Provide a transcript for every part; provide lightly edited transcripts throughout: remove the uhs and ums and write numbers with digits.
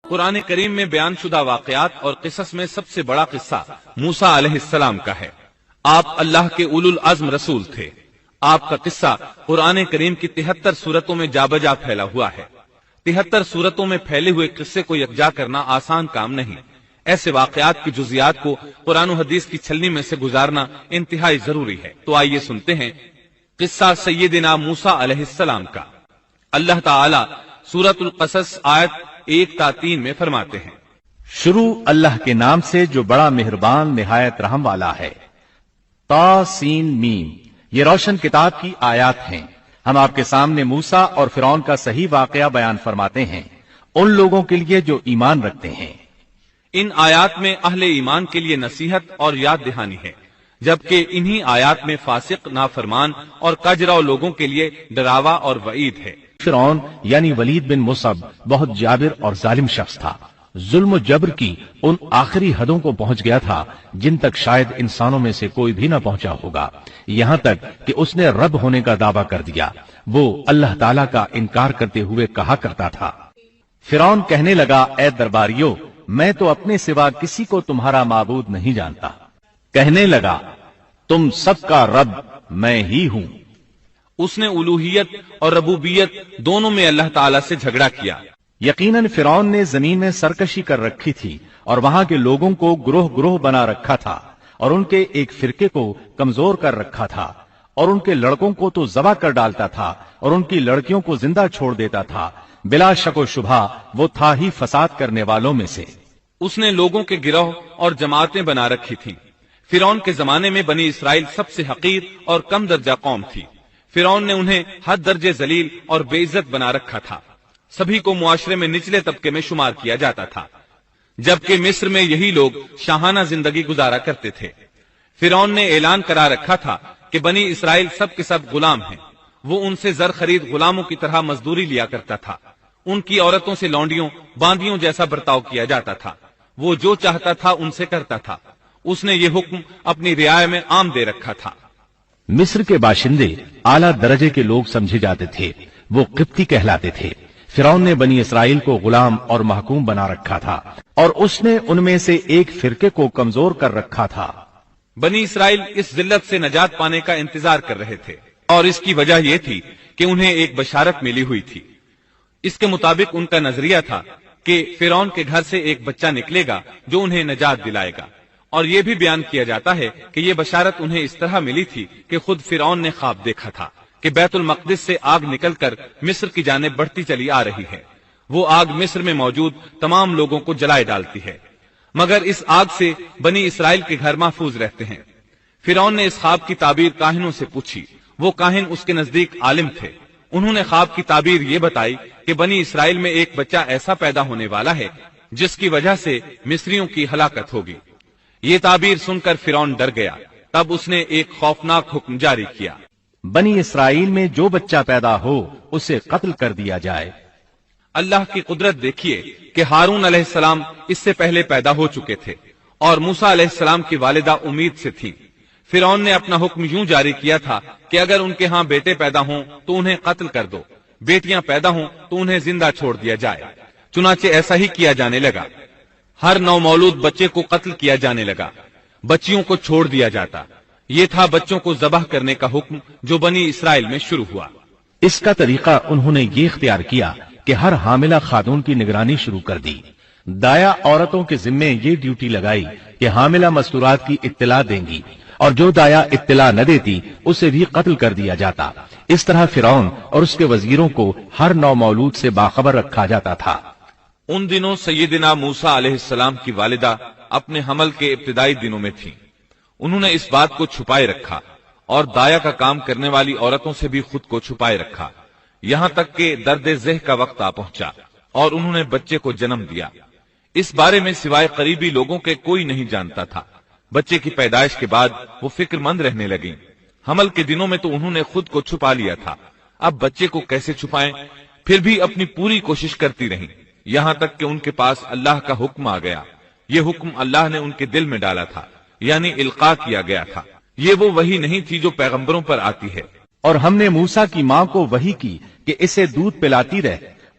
قرآن کریم میں بیان شدہ واقعات اور قصص میں سب سے بڑا قصہ موسیٰ علیہ السلام کا ہے۔ آپ اللہ کے اولو العزم رسول تھے۔ آپ کا قصہ قرآن کریم کی 73 سورتوں میں جا بجا پھیلا ہوا ہے۔ 73 سورتوں میں پھیلے ہوئے قصے کو یکجا کرنا آسان کام نہیں۔ ایسے واقعات کی جزیات کو قرآن و حدیث کی چھلنی میں سے گزارنا انتہائی ضروری ہے۔ تو آئیے سنتے ہیں قصہ سیدنا موسیٰ علیہ السلام کا۔ اللہ تعالی سورۃ القصص آیت 1 تا 3 میں فرماتے ہیں، شروع اللہ کے نام سے جو بڑا مہربان نہایت رحم والا ہے۔ تا سین میم، یہ روشن کتاب کی آیات ہیں۔ ہم آپ کے سامنے موسیٰ اور فرعون کا صحیح واقعہ بیان فرماتے ہیں ان لوگوں کے لیے جو ایمان رکھتے ہیں۔ ان آیات میں اہل ایمان کے لیے نصیحت اور یاد دہانی ہے، جبکہ انہی آیات میں فاسق، نافرمان اور کاجراؤ لوگوں کے لیے ڈراوا اور وعید ہے۔ فرعون یعنی ولید بن مصعب بہت جابر اور ظالم شخص تھا۔ ظلم و جبر کی ان آخری حدوں کو پہنچ گیا تھا جن تک شاید انسانوں میں سے کوئی بھی نہ پہنچا ہوگا، یہاں تک کہ اس نے رب ہونے کا دعویٰ کر دیا۔ وہ اللہ تعالیٰ کا انکار کرتے ہوئے کہا کرتا تھا۔ فرعون کہنے لگا، اے درباریوں، میں تو اپنے سوا کسی کو تمہارا معبود نہیں جانتا۔ کہنے لگا، تم سب کا رب میں ہی ہوں۔ اس نے الوہیت اور ربوبیت دونوں میں اللہ تعالیٰ سے جھگڑا کیا۔ یقیناً فرعون نے زمین میں سرکشی کر رکھی تھی اور وہاں کے لوگوں کو گروہ گروہ بنا رکھا تھا اور ان کے ایک فرقے کو کمزور کر رکھا تھا، اور ان کے لڑکوں کو تو ذبح کر ڈالتا تھا اور ان کی لڑکیوں کو زندہ چھوڑ دیتا تھا۔ بلا شک و شبہ وہ تھا ہی فساد کرنے والوں میں سے۔ اس نے لوگوں کے گروہ اور جماعتیں بنا رکھی تھیں۔ فرعون کے زمانے میں بنی اسرائیل سب سے حقیر اور کم درجہ قوم تھی۔ فرعون نے انہیں حد درجے ذلیل اور بے عزت بنا رکھا تھا۔ سبھی کو معاشرے میں نچلے طبقے میں شمار کیا جاتا تھا، جبکہ مصر میں یہی لوگ شاہانہ زندگی گزارا کرتے تھے۔ فرعون نے اعلان کرا رکھا تھا کہ بنی اسرائیل سب کے سب غلام ہیں۔ وہ ان سے زر خرید غلاموں کی طرح مزدوری لیا کرتا تھا۔ ان کی عورتوں سے لونڈیوں، باندیوں جیسا برتاؤ کیا جاتا تھا۔ وہ جو چاہتا تھا ان سے کرتا تھا۔ اس نے یہ حکم اپنی رعایا میں عام دے رکھا تھا۔ مصر کے باشندے اعلیٰ درجے کے لوگ سمجھے جاتے تھے، وہ قبطی کہلاتے تھے۔ فرعون نے بنی اسرائیل کو غلام اور محکوم بنا رکھا تھا، اور اس نے ان میں سے ایک فرقے کو کمزور کر رکھا تھا۔ بنی اسرائیل اس ذلت سے نجات پانے کا انتظار کر رہے تھے، اور اس کی وجہ یہ تھی کہ انہیں ایک بشارت ملی ہوئی تھی۔ اس کے مطابق ان کا نظریہ تھا کہ فرعون کے گھر سے ایک بچہ نکلے گا جو انہیں نجات دلائے گا، اور یہ بھی بیان کیا جاتا ہے کہ یہ بشارت انہیں اس طرح ملی تھی کہ خود فرعون نے خواب دیکھا تھا کہ بیت المقدس سے آگ نکل کر مصر کی جانب بڑھتی چلی آ رہی ہے۔ وہ آگ مصر میں موجود تمام لوگوں کو جلائے ڈالتی ہے، مگر اس آگ سے بنی اسرائیل کے گھر محفوظ رہتے ہیں۔ فرعون نے اس خواب کی تعبیر کاہنوں سے پوچھی۔ وہ کاہن اس کے نزدیک عالم تھے۔ انہوں نے خواب کی تعبیر یہ بتائی کہ بنی اسرائیل میں ایک بچہ ایسا پیدا ہونے والا ہے جس کی وجہ سے مصریوں کی ہلاکت ہوگی۔ یہ تعبیر سن کر فرعون ڈر گیا۔ تب اس نے ایک خوفناک حکم جاری کیا، بنی اسرائیل میں جو بچہ پیدا ہو اسے قتل کر دیا جائے۔ اللہ کی قدرت دیکھیے کہ ہارون علیہ السلام اس سے پہلے پیدا ہو چکے تھے اور موسیٰ علیہ السلام کی والدہ امید سے تھی۔ فرعون نے اپنا حکم یوں جاری کیا تھا کہ اگر ان کے ہاں بیٹے پیدا ہوں تو انہیں قتل کر دو، بیٹیاں پیدا ہوں تو انہیں زندہ چھوڑ دیا جائے۔ چنانچہ ایسا ہی کیا جانے لگا۔ ہر نو مولود بچے کو قتل کیا جانے لگا، بچیوں کو چھوڑ دیا جاتا۔ یہ تھا بچوں کو ذبح کرنے کا حکم جو بنی اسرائیل میں شروع ہوا۔ اس کا طریقہ انہوں نے یہ اختیار کیا کہ ہر حاملہ خاتون کی نگرانی شروع کر دی۔ دایا عورتوں کے ذمے یہ ڈیوٹی لگائی کہ حاملہ مستورات کی اطلاع دیں گی، اور جو دایا اطلاع نہ دیتی اسے بھی قتل کر دیا جاتا۔ اس طرح فرعون اور اس کے وزیروں کو ہر نو مولود سے باخبر رکھا جاتا تھا۔ ان دنوں سیدنا موسیٰ علیہ السلام کی والدہ اپنے حمل کے ابتدائی دنوں میں تھیں۔ انہوں نے اس بات کو چھپائے رکھا اور دایا کا کام کرنے والی عورتوں سے بھی خود کو چھپائے رکھا، یہاں تک کہ درد ذہ کا وقت آ پہنچا اور انہوں نے بچے کو جنم دیا۔ اس بارے میں سوائے قریبی لوگوں کے کوئی نہیں جانتا تھا۔ بچے کی پیدائش کے بعد وہ فکر مند رہنے لگیں۔ حمل کے دنوں میں تو انہوں نے خود کو چھپا لیا تھا، اب بچے کو کیسے چھپائیں؟ پھر بھی اپنی پوری کوشش کرتی رہیں، یہاں تک کہ ان کے پاس اللہ کا حکم آ گیا۔ یہ حکم اللہ نے ان کے دل میں ڈالا تھا، یعنی القاء کیا گیا تھا۔ یہ وہ وحی نہیں تھی جو پیغمبروں پر آتی ہے۔ اور ہم نے موسیٰ کی ماں کو وحی کی کہ اسے دودھ پلاتی رہ،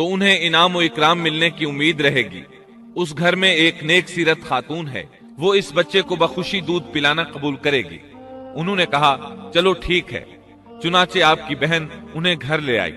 تو انہیں انعام و اکرام ملنے کی امید رہے گی۔ اس گھر میں ایک نیک سیرت خاتون ہے، وہ اس بچے کو بخوشی دودھ پلانا قبول کرے گی۔ انہوں نے کہا چلو ٹھیک ہے۔ چنانچہ آپ کی بہن انہیں گھر لے آئی۔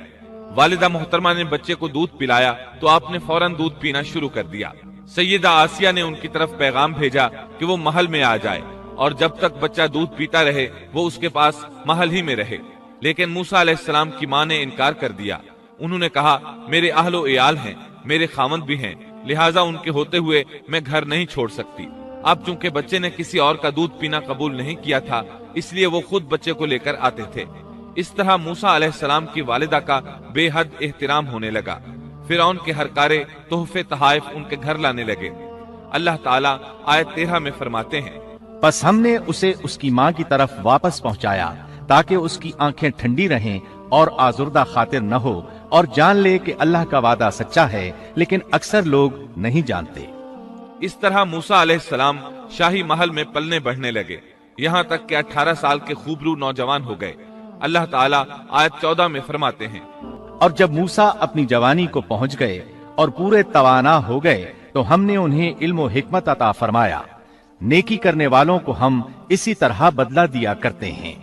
والدہ محترمہ نے بچے کو دودھ پلایا تو آپ نے فوراً دودھ پینا شروع کر دیا۔ سیدہ آسیہ نے ان کی طرف پیغام بھیجا کہ وہ محل میں آ جائے اور جب تک بچہ دودھ پیتا رہے وہ اس کے پاس محل ہی میں رہے، لیکن موسیٰ علیہ السلام کی ماں نے انکار کر دیا۔ انہوں نے کہا میرے اہل و عیال ہیں، میرے خاوند بھی ہیں، لہٰذا ان کے ہوتے ہوئے میں گھر نہیں چھوڑ سکتی۔ اب چونکہ بچے نے کسی اور کا دودھ پینا قبول نہیں کیا تھا، اس لیے وہ خود بچے کو لے کر آتے تھے۔ اس طرح موسیٰ علیہ السلام کی والدہ کا بے حد احترام ہونے لگا۔ فرعون کے ہر کارے تحفے تحائف ان کے گھر لانے لگے۔ اللہ تعالیٰ آیت 13 میں فرماتے ہیں، پس ہم نے اسے اس کی ماں کی طرف واپس پہنچایا تاکہ اس کی آنکھیں ٹھنڈی رہیں اور آزردہ خاطر نہ ہو، اور جان لے کہ اللہ کا وعدہ سچا ہے، لیکن اکثر لوگ نہیں جانتے۔ اس طرح موسیٰ علیہ السلام شاہی محل میں پلنے بڑھنے لگے، یہاں تک کہ 18 سال کے خوبرو نوجوان ہو گئے۔ اللہ تعالیٰ آیت 14 میں فرماتے ہیں، اور جب موسیٰ اپنی جوانی کو پہنچ گئے اور پورے توانا ہو گئے تو ہم نے انہیں علم و حکمت عطا فرمایا۔ نیکی کرنے والوں کو ہم اسی طرح بدلہ دیا کرتے ہیں۔